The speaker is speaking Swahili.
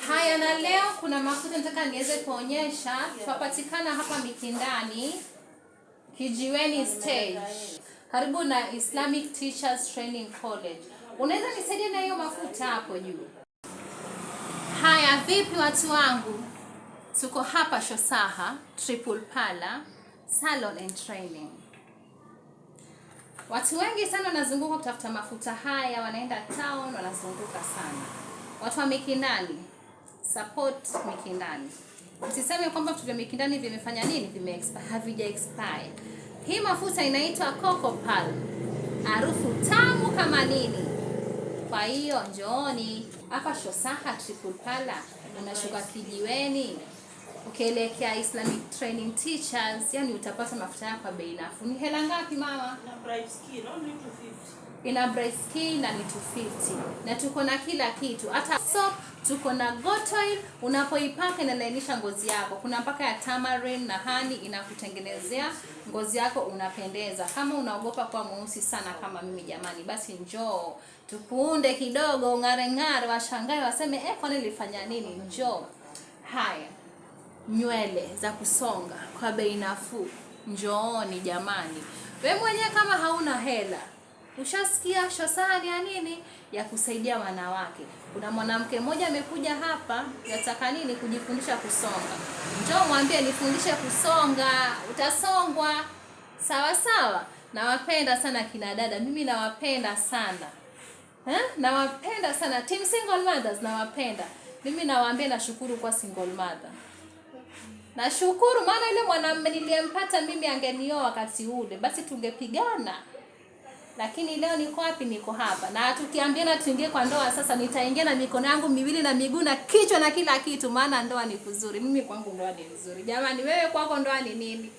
Haya, na leo kuna mafuta nataka niweze kuonyesha. Tunapatikana hapa Mikindani, Kijiweni stage, karibu na Islamic Teachers Training College. Unaweza nisaidia na hiyo mafuta hapo juu? Haya, vipi watu wangu? Tuko hapa Shosaha Triple Pala Salon and Training. Watu wengi sana wanazunguka kutafuta mafuta haya, wanaenda town, wanazunguka sana. Watu wa Mikindani, support Mikindani. Msiseme kwamba vitu vya Mikindani vimefanya nini, havija expire. Hii mafuta inaitwa Coco Palm. Harufu tamu kama nini. Kwa hiyo njooni hapa Shosaha Triple Pala, unashuka Kijiweni, ukielekea Islamic Training Teachers, yani utapata mafuta yako kwa bei nafuu. Ni hela ngapi mama? Na bright skin only 250. Ina bright skin na ni 250. Na tuko na kila kitu. Hata soap, tuko na goat oil, unapoipaka inalainisha ngozi yako. Kuna mpaka ya tamarind na honey, inakutengenezea ngozi yako unapendeza. Kama unaogopa kuwa mweusi sana kama mimi jamani, basi njoo tukuunde kidogo, ungare ngare, washangae waseme kwani nilifanya nini? Njoo. Haya, nywele za kusonga kwa bei nafuu, njooni jamani. Wewe mwenyewe kama hauna hela, ushasikia Shosaha ya nini? Ya kusaidia wanawake. Kuna mwanamke mmoja amekuja hapa, yataka nini? Kujifundisha kusonga. Njoo mwambie nifundishe kusonga, utasongwa. Sawa sawa. Nawapenda sana kina dada, mimi nawapenda sana. Nawapenda sana team single mothers, nawapenda. Mimi nawaambia nashukuru kwa single mother. Nashukuru maana ile mwanamume niliyempata mimi angenioa wakati ule, basi tungepigana. Lakini leo niko wapi? Niko hapa. Na tukiambiana tuingie kwa ndoa sasa, nitaingia na mikono yangu miwili na miguu na kichwa na kila kitu, maana ndoa ni kuzuri. Mimi kwangu ndoa ni nzuri. Jamani, wewe kwako ndoa ni nini?